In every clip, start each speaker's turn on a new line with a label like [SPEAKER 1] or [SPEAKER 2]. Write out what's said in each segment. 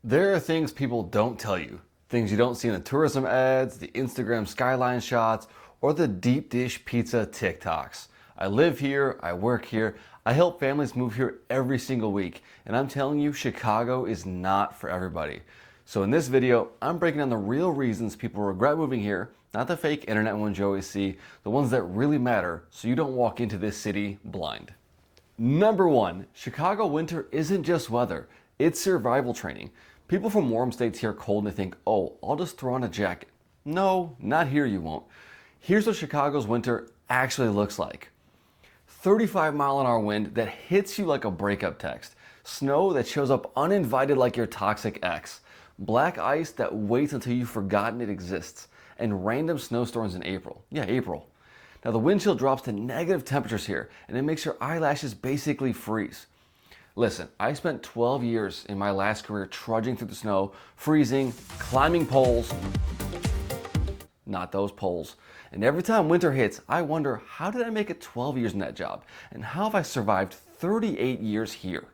[SPEAKER 1] There are things people don't tell you. Things you don't see in the tourism ads, the Instagram skyline shots, or the deep dish pizza TikToks. I live here, I work here, I help families move here every single week, and I'm telling you, Chicago is not for everybody. So in this video, I'm breaking down the real reasons people regret moving here, not the fake internet ones you always see, the ones that really matter, so you don't walk into this city blind. Number one, Chicago winter isn't just weather, it's survival training. People from warm states hear cold and they think, oh, I'll just throw on a jacket. No, not here you won't. Here's what Chicago's winter actually looks like. 35-mile-an-hour wind that hits you like a breakup text. Snow that shows up uninvited like your toxic ex. Black ice that waits until you've forgotten it exists. And random snowstorms in April. Yeah, April. Now the wind chill drops to negative temperatures here, and it makes your eyelashes basically freeze. Listen, I spent 12 years in my last career trudging through the snow, freezing, climbing poles. Not those poles. And every time winter hits, I wonder, how did I make it 12 years in that job? And how have I survived 38 years here?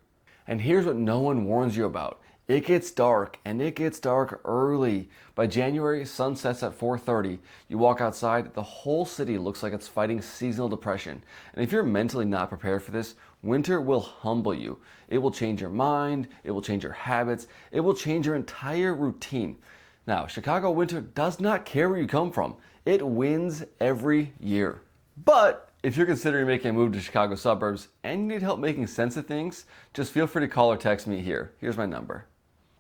[SPEAKER 1] And here's what no one warns you about. It gets dark, and it gets dark early. By January, sun sets at 4:30. You walk outside, the whole city looks like it's fighting seasonal depression. And if you're mentally not prepared for this, winter will humble you. It will change your mind, it will change your habits, it will change your entire routine. Now, Chicago winter does not care where you come from. It wins every year. But if you're considering making a move to Chicago suburbs and you need help making sense of things, just feel free to call or text me here. Here's my number.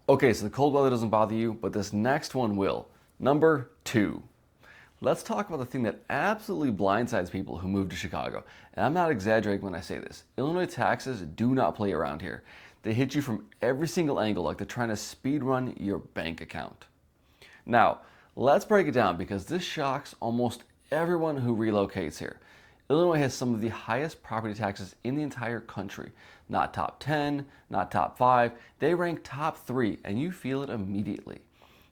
[SPEAKER 1] Okay, so the cold weather doesn't bother you, but this next one will. Number two. Let's talk about the thing that absolutely blindsides people who move to Chicago. And I'm not exaggerating when I say this. Illinois taxes do not play around here. They hit you from every single angle like they're trying to speed run your bank account. Now, let's break it down because this shocks almost everyone who relocates here. Illinois has some of the highest property taxes in the entire country. Not top 10, not top 5, they rank top 3 and you feel it immediately.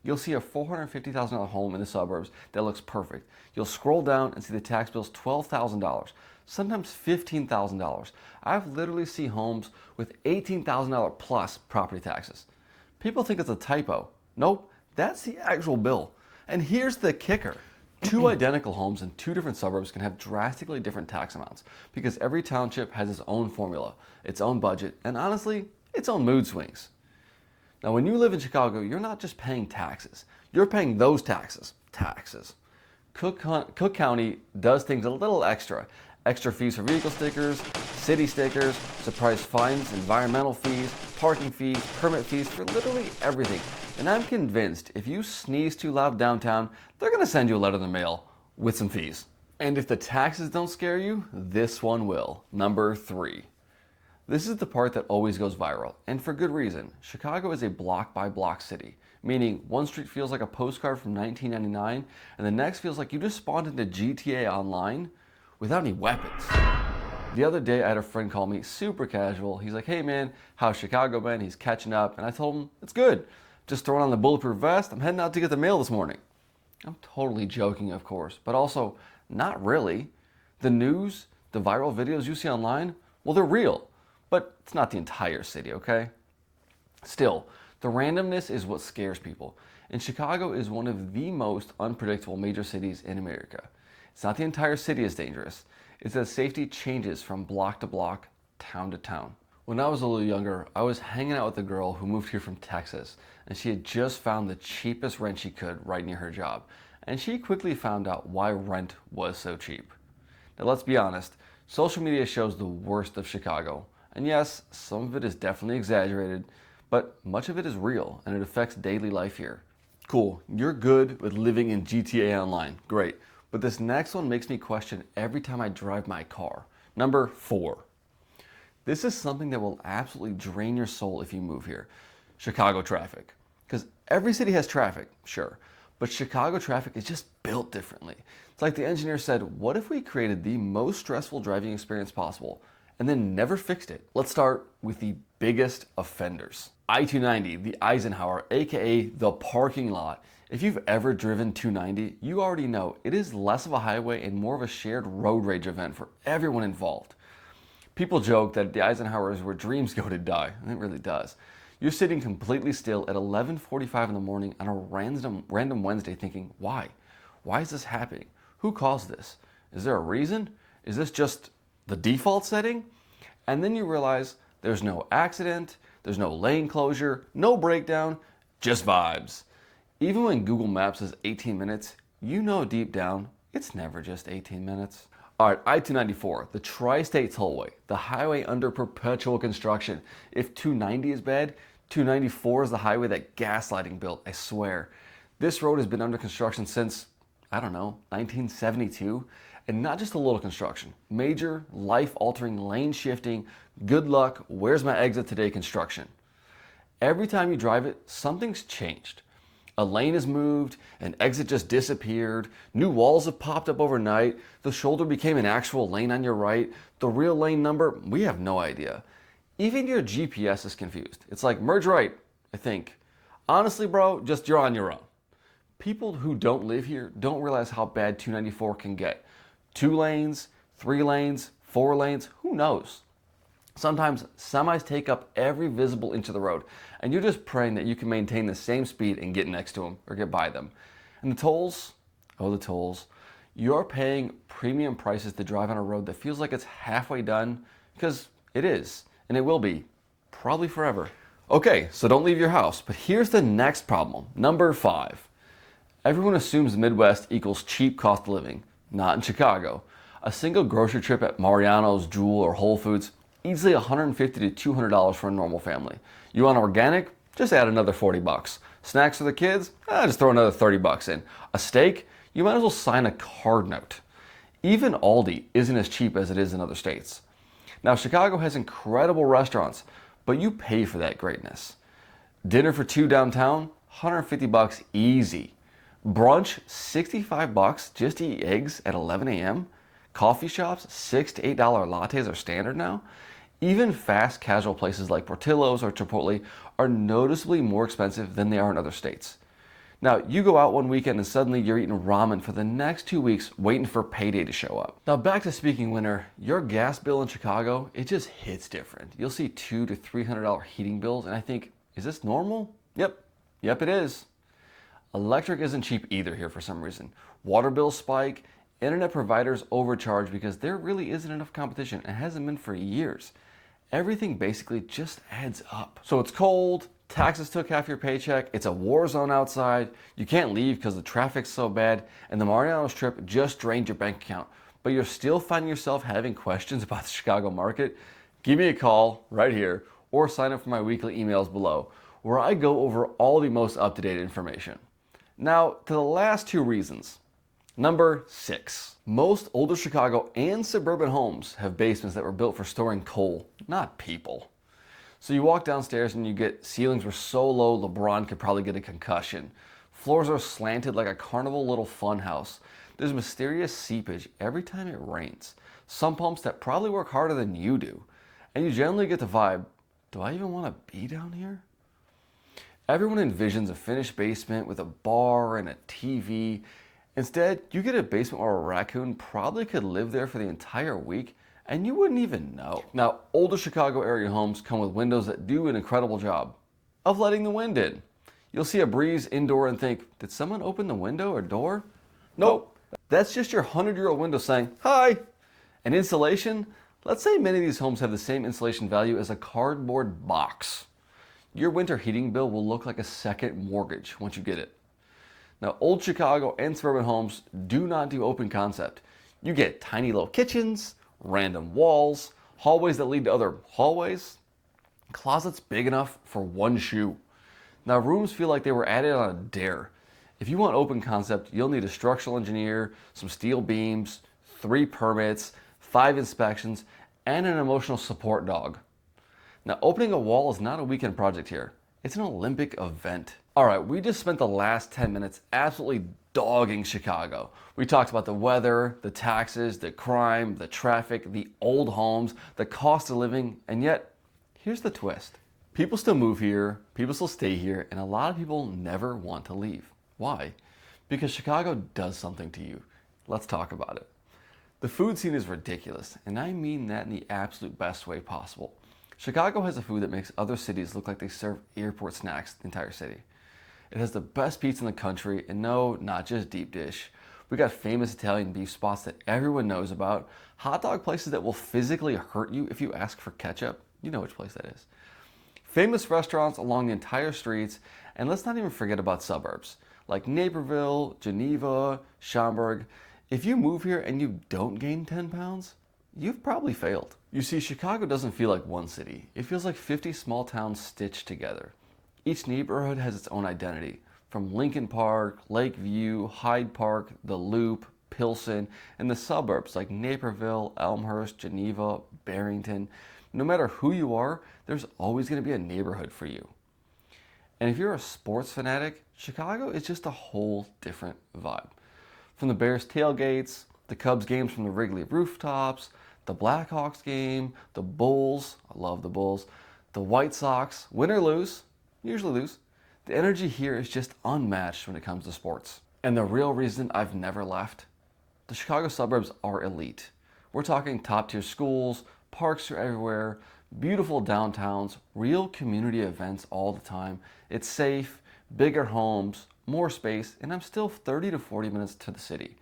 [SPEAKER 1] You'll see a $450,000 home in the suburbs that looks perfect. You'll scroll down and see the tax bill's $12,000, sometimes $15,000. I've literally seen homes with $18,000 plus property taxes. People think it's a typo. Nope, that's the actual bill. And here's the kicker. Two identical homes in two different suburbs can have drastically different tax amounts because every township has its own formula, its own budget, and honestly, its own mood swings. Now, when you live in Chicago, you're not just paying taxes. You're paying those taxes. Cook County does things a little extra. Extra fees for vehicle stickers, city stickers, surprise fines, environmental fees, parking fees, permit fees for literally everything. And I'm convinced if you sneeze too loud downtown, they're going to send you a letter in the mail with some fees. And if the taxes don't scare you, this one will. Number three. This is the part that always goes viral, and for good reason. Chicago is a block-by-block city, meaning one street feels like a postcard from 1999, and the next feels like you just spawned into GTA Online without any weapons. The other day, I had a friend call me super casual. He's like, hey man, how's Chicago been? He's catching up, and I told him, it's good. Just throwing on the bulletproof vest, I'm heading out to get the mail this morning. I'm totally joking, of course, but also not really. The news, the viral videos you see online, well, they're real. But it's not the entire city, okay? Still, the randomness is what scares people. And Chicago is one of the most unpredictable major cities in America. It's not the entire city is dangerous. It's that safety changes from block to block, town to town. When I was a little younger, I was hanging out with a girl who moved here from Texas, and she had just found the cheapest rent she could right near her job. And she quickly found out why rent was so cheap. Now let's be honest, social media shows the worst of Chicago. And yes, some of it is definitely exaggerated, but much of it is real and it affects daily life here. Cool, you're good with living in GTA Online, great. But this next one makes me question every time I drive my car. Number four. This is something that will absolutely drain your soul if you move here. Chicago traffic. Because every city has traffic, sure, but Chicago traffic is just built differently. It's like the engineer said, what if we created the most stressful driving experience possible and then never fixed it? Let's start with the biggest offenders. I-290, the Eisenhower, aka the parking lot. If you've ever driven 290, you already know it is less of a highway and more of a shared road rage event for everyone involved. People joke that the Eisenhower is where dreams go to die, and it really does. You're sitting completely still at 11:45 in the morning on a random Wednesday thinking, why? Why is this happening? Who caused this? Is there a reason? Is this just the default setting? And then you realize there's no accident, there's no lane closure, no breakdown, just vibes. Even when Google Maps says 18 minutes, you know deep down, it's never just 18 minutes. All right, I-294, the Tri-State Tollway, the highway under perpetual construction. If 290 is bad, 294 is the highway that gaslighting built, I swear. This road has been under construction since, I don't know, 1972. And not just a little construction, major, life-altering, lane-shifting, good luck, where's my exit today construction. Every time you drive it, something's changed. A lane has moved, an exit just disappeared, new walls have popped up overnight, the shoulder became an actual lane on your right, the real lane number, we have no idea. Even your GPS is confused. It's like, merge right, I think. Honestly, bro, just you're on your own. People who don't live here don't realize how bad 294 can get. 2 lanes, 3 lanes, 4 lanes, who knows? Sometimes semis take up every visible inch of the road, and you're just praying that you can maintain the same speed and get next to them or get by them. And the tolls, oh the tolls, you're paying premium prices to drive on a road that feels like it's halfway done, because it is, and it will be, probably forever. Okay, so don't leave your house, but here's the next problem, number 5. Everyone assumes the Midwest equals cheap cost of living. Not in Chicago. A single grocery trip at Mariano's, Jewel, or Whole Foods, easily $150 to $200 for a normal family. You want organic? Just add another 40 bucks. Snacks for the kids? Just throw another 30 bucks in. A steak? You might as well sign a card note. Even Aldi isn't as cheap as it is in other states. Now, Chicago has incredible restaurants, but you pay for that greatness. Dinner for 2 downtown? 150 bucks easy. Brunch, 65 bucks just to eat eggs at 11 a.m. Coffee shops, $6 to $8 lattes are standard now. Even fast casual places like Portillo's or Chipotle are noticeably more expensive than they are in other states. Now, you go out one weekend and suddenly you're eating ramen for the next 2 weeks waiting for payday to show up. Now, back to speaking winter, your gas bill in Chicago, it just hits different. You'll see $200 to $300 heating bills and I think, is this normal? Yep, it is. Electric isn't cheap either here for some reason. Water bills spike, internet providers overcharge because there really isn't enough competition and hasn't been for years. Everything basically just adds up. So it's cold, taxes took half your paycheck, it's a war zone outside, you can't leave because the traffic's so bad, and the Mariano's trip just drained your bank account, but you're still finding yourself having questions about the Chicago market? Give me a call right here or sign up for my weekly emails below where I go over all the most up-to-date information. Now, to the last 2 reasons. Number 6. Most older Chicago and suburban homes have basements that were built for storing coal, not people. So you walk downstairs and you get ceilings were so low LeBron could probably get a concussion. Floors are slanted like a carnival little fun house. There's mysterious seepage every time it rains. Some pumps that probably work harder than you do. And you generally get the vibe, do I even want to be down here? Everyone envisions a finished basement with a bar and a TV. Instead, you get a basement where a raccoon probably could live there for the entire week and you wouldn't even know. Now, older Chicago area homes come with windows that do an incredible job of letting the wind in. You'll see a breeze indoor and think, did someone open the window or door? Nope, that's just your 100-year-old window saying, hi. And insulation? Let's say many of these homes have the same insulation value as a cardboard box. Your winter heating bill will look like a second mortgage once you get it. Now, old Chicago and suburban homes do not do open concept. You get tiny little kitchens, random walls, hallways that lead to other hallways, closets big enough for one shoe. Now, rooms feel like they were added on a dare. If you want open concept, you'll need a structural engineer, some steel beams, 3 permits, 5 inspections, and an emotional support dog. Now, opening a wall is not a weekend project here. It's an Olympic event. All right, we just spent the last 10 minutes absolutely dogging Chicago. We talked about the weather, the taxes, the crime, the traffic, the old homes, the cost of living, and yet, here's the twist. People still move here, people still stay here, and a lot of people never want to leave. Why? Because Chicago does something to you. Let's talk about it. The food scene is ridiculous, and I mean that in the absolute best way possible. Chicago has a food that makes other cities look like they serve airport snacks the entire city. It has the best pizza in the country, and no, not just deep dish. We got famous Italian beef spots that everyone knows about, hot dog places that will physically hurt you if you ask for ketchup. You know which place that is. Famous restaurants along the entire streets, and let's not even forget about suburbs like Naperville, Geneva, Schaumburg. If you move here and you don't gain 10 pounds, you've probably failed. You see, Chicago doesn't feel like one city. It feels like 50 small towns stitched together. Each neighborhood has its own identity, from Lincoln Park, Lakeview, Hyde Park, the Loop, Pilsen, and the suburbs like Naperville, Elmhurst, Geneva, Barrington. No matter who you are, there's always going to be a neighborhood for you. And if you're a sports fanatic, Chicago is just a whole different vibe. From the Bears tailgates, the Cubs games from the Wrigley rooftops, the Blackhawks game, the Bulls, I love the Bulls, the White Sox, win or lose, usually lose. The energy here is just unmatched when it comes to sports. And the real reason I've never left, the Chicago suburbs are elite. We're talking top tier schools, parks are everywhere, beautiful downtowns, real community events all the time. It's safe, bigger homes, more space, and I'm still 30 to 40 minutes to the city.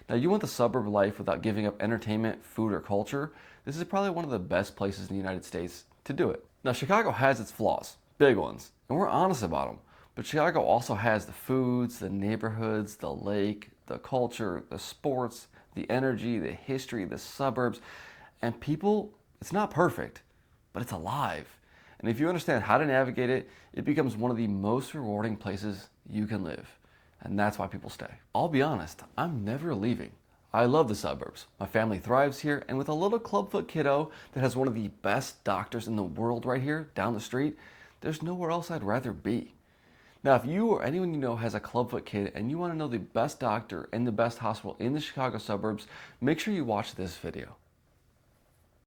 [SPEAKER 1] Now, you want the suburb life without giving up entertainment, food, or culture? This is probably one of the best places in the United States to do it. Now, Chicago has its flaws, big ones, and we're honest about them. But Chicago also has the foods, the neighborhoods, the lake, the culture, the sports, the energy, the history, the suburbs, and people. It's not perfect, but it's alive. And if you understand how to navigate it, it becomes one of the most rewarding places you can live. And that's why people stay. I'll be honest, I'm never leaving. I love the suburbs. My family thrives here, and with a little clubfoot kiddo that has one of the best doctors in the world right here down the street, there's nowhere else I'd rather be. Now, if you or anyone you know has a clubfoot kid and you want to know the best doctor and the best hospital in the Chicago suburbs, make sure you watch this video.